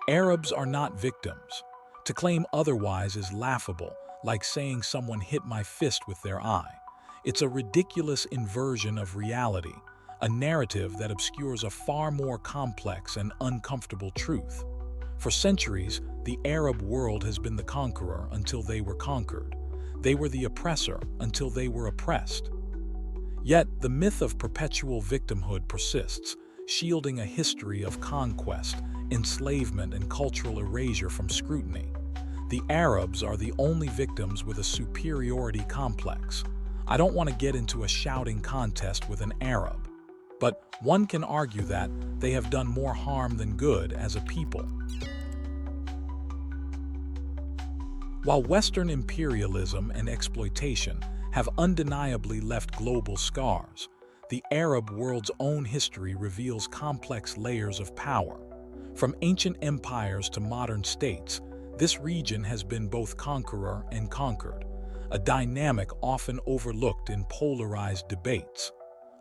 Arabs are not victims. To claim otherwise is laughable, like saying someone hit my fist with their eye. It's a ridiculous inversion of reality, a narrative that obscures a far more complex and uncomfortable truth. For centuries, the Arab world has been the conqueror until they were conquered. They were the oppressor until they were oppressed. Yet, the myth of perpetual victimhood persists, shielding a history of conquest, enslavement, and cultural erasure from scrutiny. The Arabs are the only victims with a superiority complex. I don't want to get into a shouting contest with an Arab, but one can argue that they have done more harm than good as a people. While Western imperialism and exploitation have undeniably left global scars, the Arab world's own history reveals complex layers of power. From ancient empires to modern states, this region has been both conqueror and conquered, a dynamic often overlooked in polarized debates.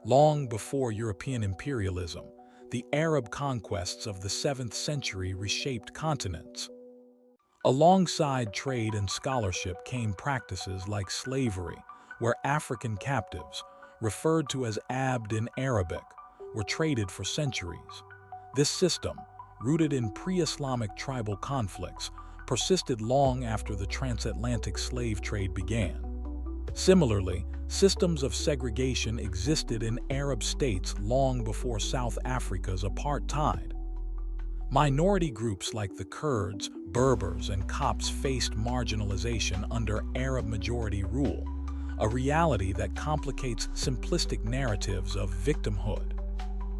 Long before European imperialism, the Arab conquests of the 7th century reshaped continents. Alongside trade and scholarship came practices like slavery, where African captives, referred to as abd in Arabic, were traded for centuries. This system, rooted in pre-Islamic tribal conflicts, persisted long after the transatlantic slave trade began. Similarly, systems of segregation existed in Arab states long before South Africa's apartheid. Minority groups like the Kurds, Berbers, and Copts faced marginalization under Arab-majority rule, a reality that complicates simplistic narratives of victimhood.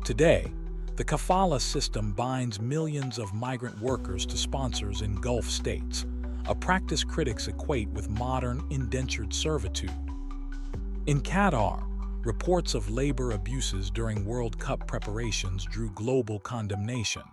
Today, the kafala system binds millions of migrant workers to sponsors in Gulf states, a practice critics equate with modern indentured servitude. In Qatar, reports of labor abuses during World Cup preparations drew global condemnation.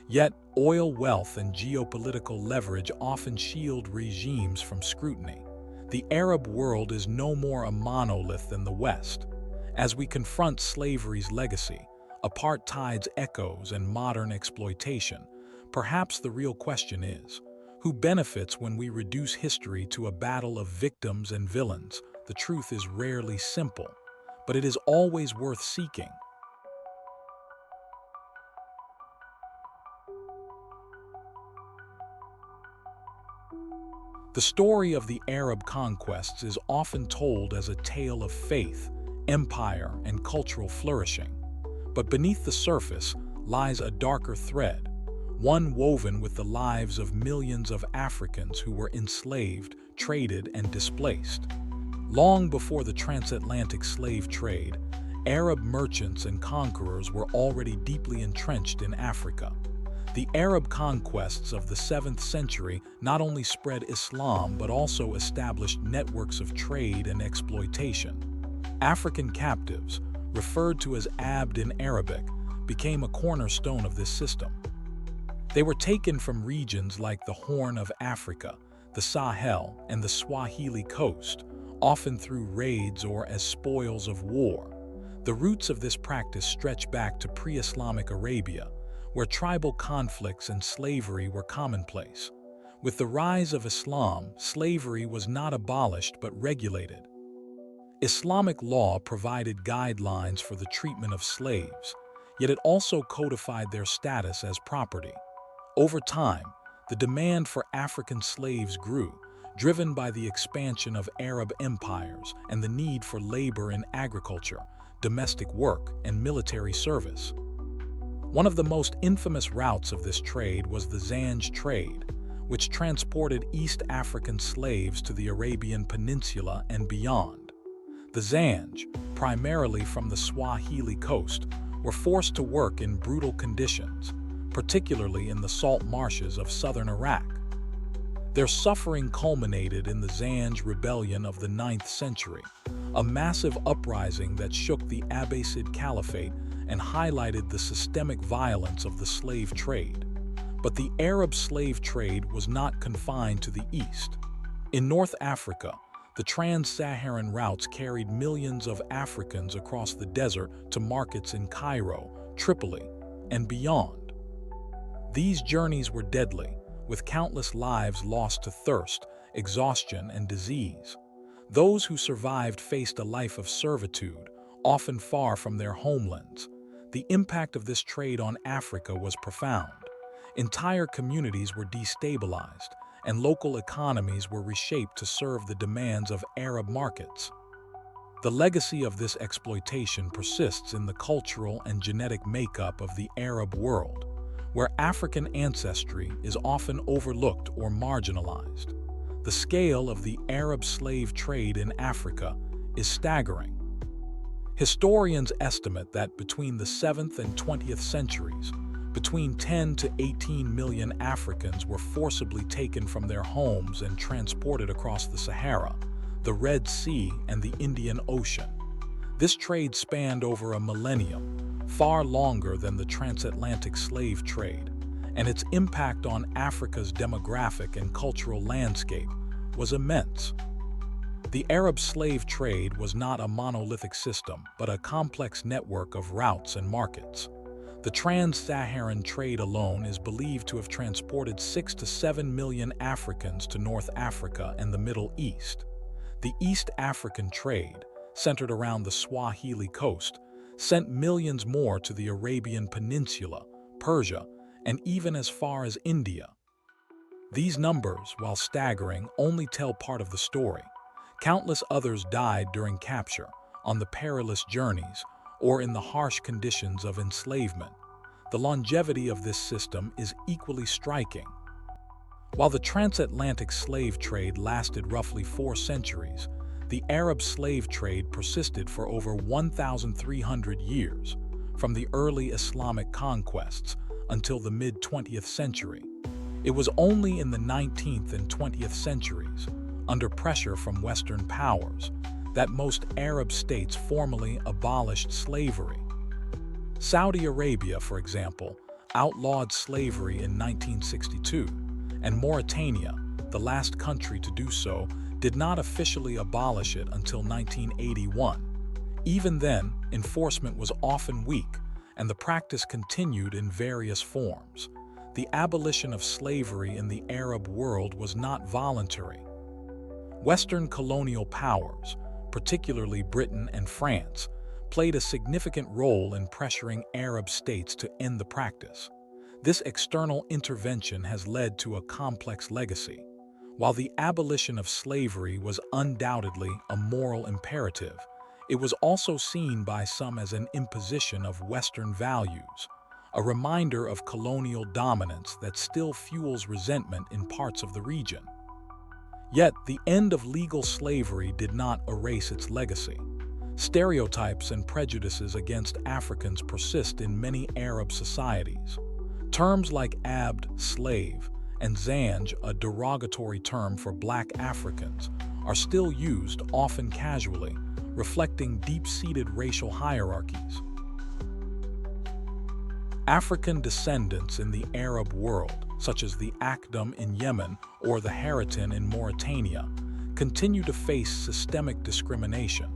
Yet, oil wealth and geopolitical leverage often shield regimes from scrutiny. The Arab world is no more a monolith than the West. As we confront slavery's legacy, apartheid's echoes, and modern exploitation, perhaps the real question is, who benefits when we reduce history to a battle of victims and villains? The truth is rarely simple, but it is always worth seeking. The story of the Arab conquests is often told as a tale of faith, empire, and cultural flourishing. But beneath the surface lies a darker thread, one woven with the lives of millions of Africans who were enslaved, traded, and displaced. Long before the transatlantic slave trade, Arab merchants and conquerors were already deeply entrenched in Africa. The Arab conquests of the 7th century not only spread Islam but also established networks of trade and exploitation. African captives, referred to as abd in Arabic, became a cornerstone of this system. They were taken from regions like the Horn of Africa, the Sahel, and the Swahili coast, often through raids or as spoils of war. The roots of this practice stretch back to pre-Islamic Arabia, where tribal conflicts and slavery were commonplace. With the rise of Islam, slavery was not abolished but regulated. Islamic law provided guidelines for the treatment of slaves, yet it also codified their status as property. Over time, the demand for African slaves grew, driven by the expansion of Arab empires and the need for labor in agriculture, domestic work, and military service. One of the most infamous routes of this trade was the Zanj trade, which transported East African slaves to the Arabian Peninsula and beyond. The Zanj, primarily from the Swahili coast, were forced to work in brutal conditions, particularly in the salt marshes of southern Iraq. Their suffering culminated in the Zanj rebellion of the 9th century, a massive uprising that shook the Abbasid Caliphate and highlighted the systemic violence of the slave trade. But the Arab slave trade was not confined to the East. In North Africa, the trans-Saharan routes carried millions of Africans across the desert to markets in Cairo, Tripoli, and beyond. These journeys were deadly, with countless lives lost to thirst, exhaustion, and disease. Those who survived faced a life of servitude, often far from their homelands. The impact of this trade on Africa was profound. Entire communities were destabilized, and local economies were reshaped to serve the demands of Arab markets. The legacy of this exploitation persists in the cultural and genetic makeup of the Arab world, where African ancestry is often overlooked or marginalized. The scale of the Arab slave trade in Africa is staggering. Historians estimate that between the 7th and 20th centuries, between 10 to 18 million Africans were forcibly taken from their homes and transported across the Sahara, the Red Sea, and the Indian Ocean. This trade spanned over a millennium, far longer than the transatlantic slave trade, and its impact on Africa's demographic and cultural landscape was immense. The Arab slave trade was not a monolithic system, but a complex network of routes and markets. The trans-Saharan trade alone is believed to have transported 6 to 7 million Africans to North Africa and the Middle East. The East African trade, centered around the Swahili coast, sent millions more to the Arabian Peninsula, Persia, and even as far as India. These numbers, while staggering, only tell part of the story. Countless others died during capture, on the perilous journeys, or in the harsh conditions of enslavement. The longevity of this system is equally striking. While the transatlantic slave trade lasted roughly 4 centuries, the Arab slave trade persisted for over 1,300 years, from the early Islamic conquests until the mid-20th century. It was only in the 19th and 20th centuries, under pressure from Western powers, that most Arab states formally abolished slavery. Saudi Arabia, for example, outlawed slavery in 1962, and Mauritania, the last country to do so, did not officially abolish it until 1981. Even then, enforcement was often weak, and the practice continued in various forms. The abolition of slavery in the Arab world was not voluntary. Western colonial powers, particularly Britain and France, played a significant role in pressuring Arab states to end the practice. This external intervention has led to a complex legacy. While the abolition of slavery was undoubtedly a moral imperative, it was also seen by some as an imposition of Western values, a reminder of colonial dominance that still fuels resentment in parts of the region. Yet, the end of legal slavery did not erase its legacy. Stereotypes and prejudices against Africans persist in many Arab societies. Terms like abd, slave, and zanj, a derogatory term for black Africans, are still used, often casually, reflecting deep-seated racial hierarchies. African descendants in the Arab world, such as the Akdam in Yemen or the haratin in Mauritania, continue to face systemic discrimination,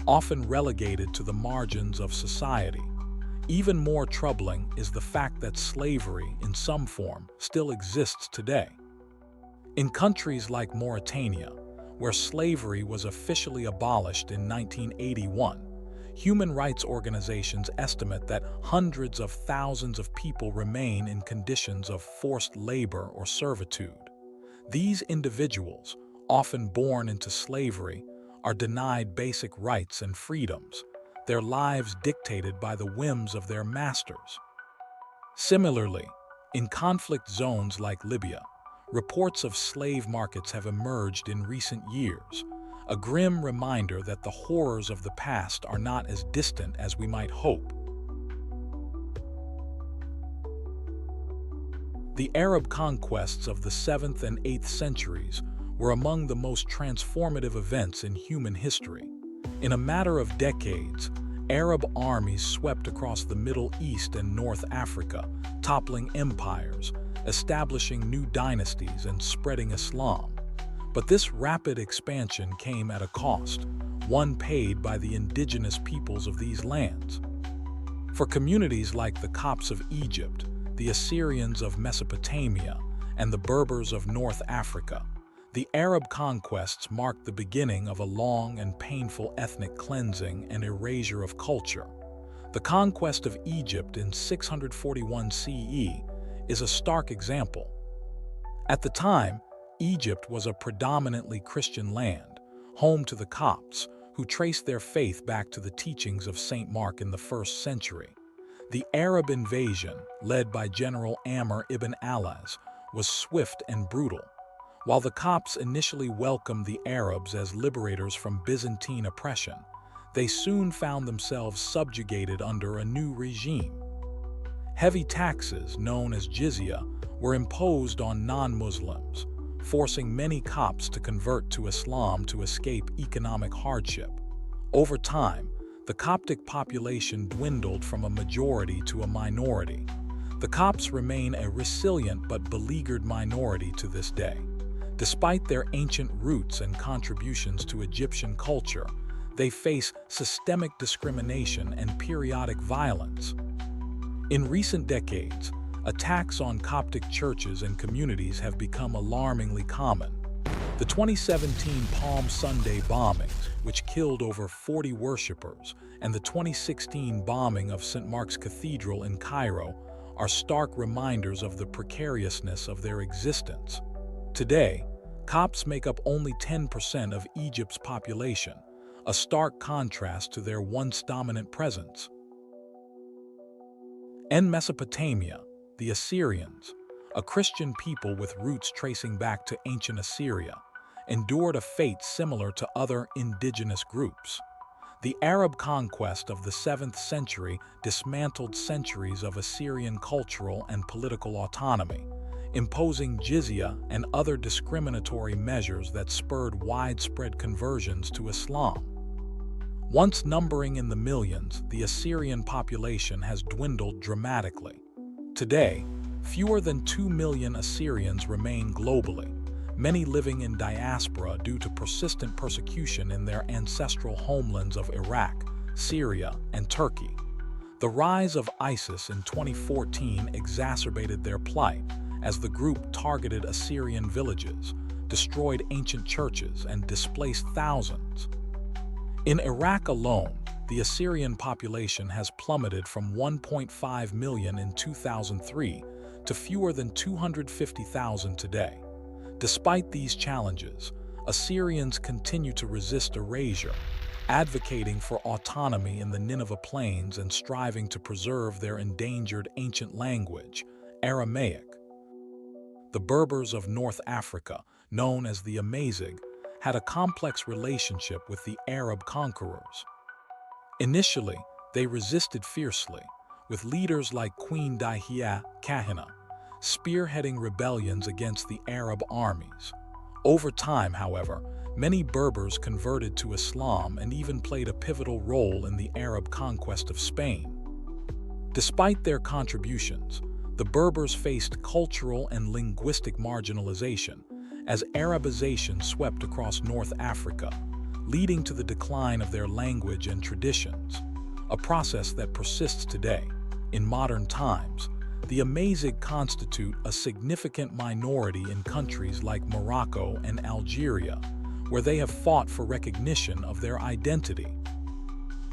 often relegated to the margins of society. Even more troubling is the fact that slavery, in some form, still exists today. In countries like Mauritania, where slavery was officially abolished in 1981, human rights organizations estimate that hundreds of thousands of people remain in conditions of forced labor or servitude. These individuals, often born into slavery, are denied basic rights and freedoms, their lives dictated by the whims of their masters. Similarly, in conflict zones like Libya, reports of slave markets have emerged in recent years, a grim reminder that the horrors of the past are not as distant as we might hope. The Arab conquests of the 7th and 8th centuries were among the most transformative events in human history. In a matter of decades, Arab armies swept across the Middle East and North Africa, toppling empires, establishing new dynasties, and spreading Islam. But this rapid expansion came at a cost, one paid by the indigenous peoples of these lands. For communities like the Copts of Egypt, the Assyrians of Mesopotamia, and the Berbers of North Africa. The Arab conquests marked the beginning of a long and painful ethnic cleansing and erasure of culture. The conquest of Egypt in 641 CE is a stark example. At the time, Egypt was a predominantly Christian land, home to the Copts, who traced their faith back to the teachings of Saint Mark in the 1st century. The Arab invasion, led by General Amr ibn Alas, was swift and brutal. While the Copts initially welcomed the Arabs as liberators from Byzantine oppression, they soon found themselves subjugated under a new regime. Heavy taxes, known as jizya, were imposed on non-Muslims, forcing many Copts to convert to Islam to escape economic hardship. Over time, the Coptic population dwindled from a majority to a minority. The Copts remain a resilient but beleaguered minority to this day. Despite their ancient roots and contributions to Egyptian culture, they face systemic discrimination and periodic violence. In recent decades, attacks on Coptic churches and communities have become alarmingly common. The 2017 Palm Sunday bombings, which killed over 40 worshippers, and the 2016 bombing of St. Mark's Cathedral in Cairo are stark reminders of the precariousness of their existence. Today, Copts make up only 10% of Egypt's population, a stark contrast to their once dominant presence. In Mesopotamia, the Assyrians, a Christian people with roots tracing back to ancient Assyria, endured a fate similar to other indigenous groups. The Arab conquest of the 7th century dismantled centuries of Assyrian cultural and political autonomy, imposing jizya and other discriminatory measures that spurred widespread conversions to Islam. Once numbering in the millions, the Assyrian population has dwindled dramatically. Today, fewer than 2 million Assyrians remain globally, many living in diaspora due to persistent persecution in their ancestral homelands of Iraq, Syria, and Turkey. The rise of ISIS in 2014 exacerbated their plight, as the group targeted Assyrian villages, destroyed ancient churches, and displaced thousands. In Iraq alone, the Assyrian population has plummeted from 1.5 million in 2003 to fewer than 250,000 today. Despite these challenges, Assyrians continue to resist erasure, advocating for autonomy in the Nineveh Plains and striving to preserve their endangered ancient language, Aramaic. The Berbers of North Africa, known as the Amazigh, had a complex relationship with the Arab conquerors. Initially, they resisted fiercely, with leaders like Queen Dihya Kahina spearheading rebellions against the Arab armies. Over time, however, many Berbers converted to Islam and even played a pivotal role in the Arab conquest of Spain. Despite their contributions, the Berbers faced cultural and linguistic marginalization as Arabization swept across North Africa, leading to the decline of their language and traditions, a process that persists today. In modern times, the Amazigh constitute a significant minority in countries like Morocco and Algeria, where they have fought for recognition of their identity.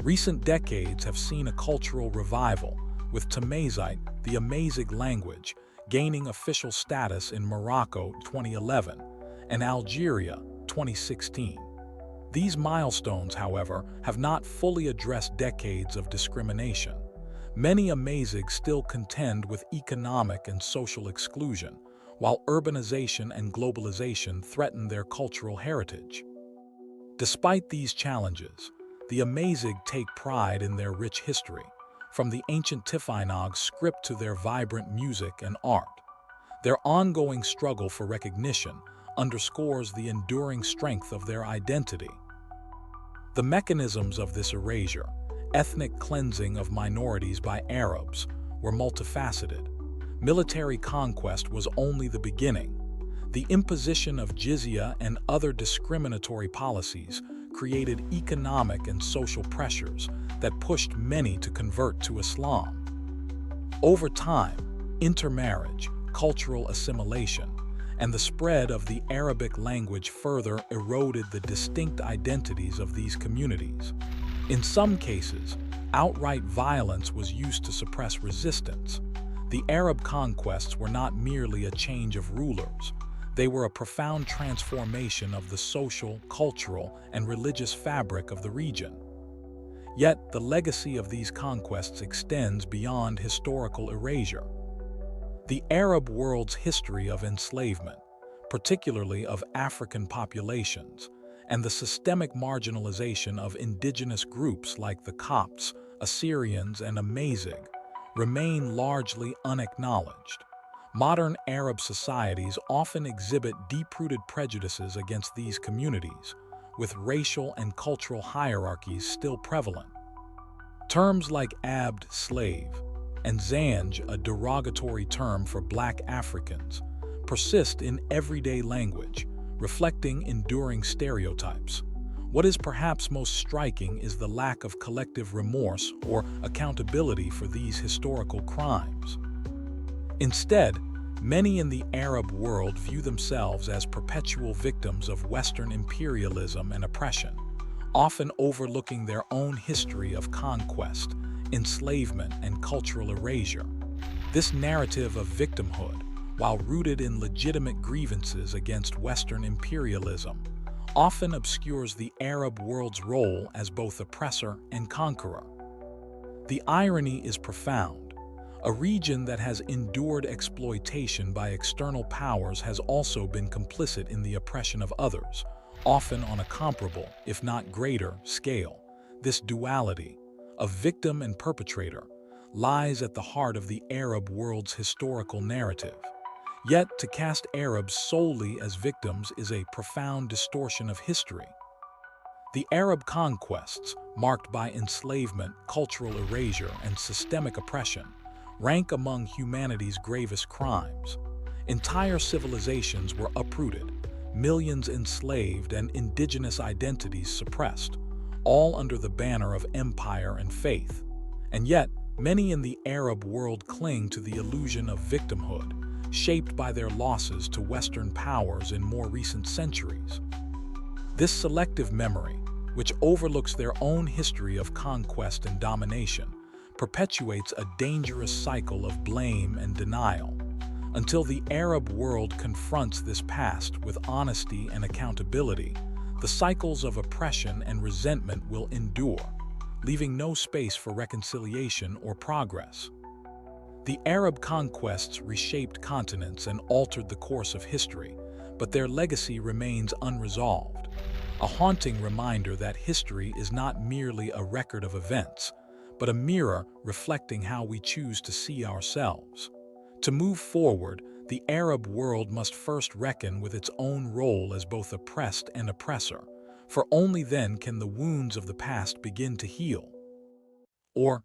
Recent decades have seen a cultural revival, with Tamazight, the Amazigh language, gaining official status in Morocco 2011 and Algeria 2016. These milestones, however, have not fully addressed decades of discrimination. Many Amazighs still contend with economic and social exclusion, while urbanization and globalization threaten their cultural heritage. Despite these challenges, the Amazigh take pride in their rich history, from the ancient Tifinagh script to their vibrant music and art. Their ongoing struggle for recognition underscores the enduring strength of their identity. The mechanisms of this erasure, ethnic cleansing of minorities by Arabs, were multifaceted. Military conquest was only the beginning. The imposition of jizya and other discriminatory policies created economic and social pressures that pushed many to convert to Islam. Over time, Intermarriage, cultural assimilation, and the spread of the Arabic language further eroded the distinct identities of these communities. In some cases, outright violence was used to suppress resistance. The Arab conquests were not merely a change of rulers. They were a profound transformation of the social, cultural, and religious fabric of the region. Yet, the legacy of these conquests extends beyond historical erasure. The Arab world's history of enslavement, particularly of African populations, and the systemic marginalization of indigenous groups like the Copts, Assyrians, and amazigh, remain largely unacknowledged. Modern Arab societies often exhibit deep-rooted prejudices against these communities, with racial and cultural hierarchies still prevalent. Terms like abd, slave, and zanj, a derogatory term for Black Africans, persist in everyday language, reflecting enduring stereotypes. What is perhaps most striking is the lack of collective remorse or accountability for these historical crimes. Instead, many in the Arab world view themselves as perpetual victims of Western imperialism and oppression, often overlooking their own history of conquest, enslavement, and cultural erasure. This narrative of victimhood, while rooted in legitimate grievances against Western imperialism, often obscures the Arab world's role as both oppressor and conqueror. The irony is profound. A region that has endured exploitation by external powers has also been complicit in the oppression of others, often on a comparable, if not greater, scale. This duality, of victim and perpetrator, lies at the heart of the Arab world's historical narrative. Yet, to cast Arabs solely as victims is a profound distortion of history. The Arab conquests, marked by enslavement, cultural erasure, and systemic oppression, rank among humanity's gravest crimes. Entire civilizations were uprooted, millions enslaved, and indigenous identities suppressed, all under the banner of empire and faith. And yet, many in the Arab world cling to the illusion of victimhood, shaped by their losses to Western powers in more recent centuries. This selective memory, which overlooks their own history of conquest and domination, perpetuates a dangerous cycle of blame and denial. Until the Arab world confronts this past with honesty and accountability, the cycles of oppression and resentment will endure, leaving no space for reconciliation or progress. The Arab conquests reshaped continents and altered the course of history, but their legacy remains unresolved, a haunting reminder that history is not merely a record of events, but a mirror reflecting how we choose to see ourselves. To move forward, the Arab world must first reckon with its own role as both oppressed and oppressor, for only then can the wounds of the past begin to heal. Or,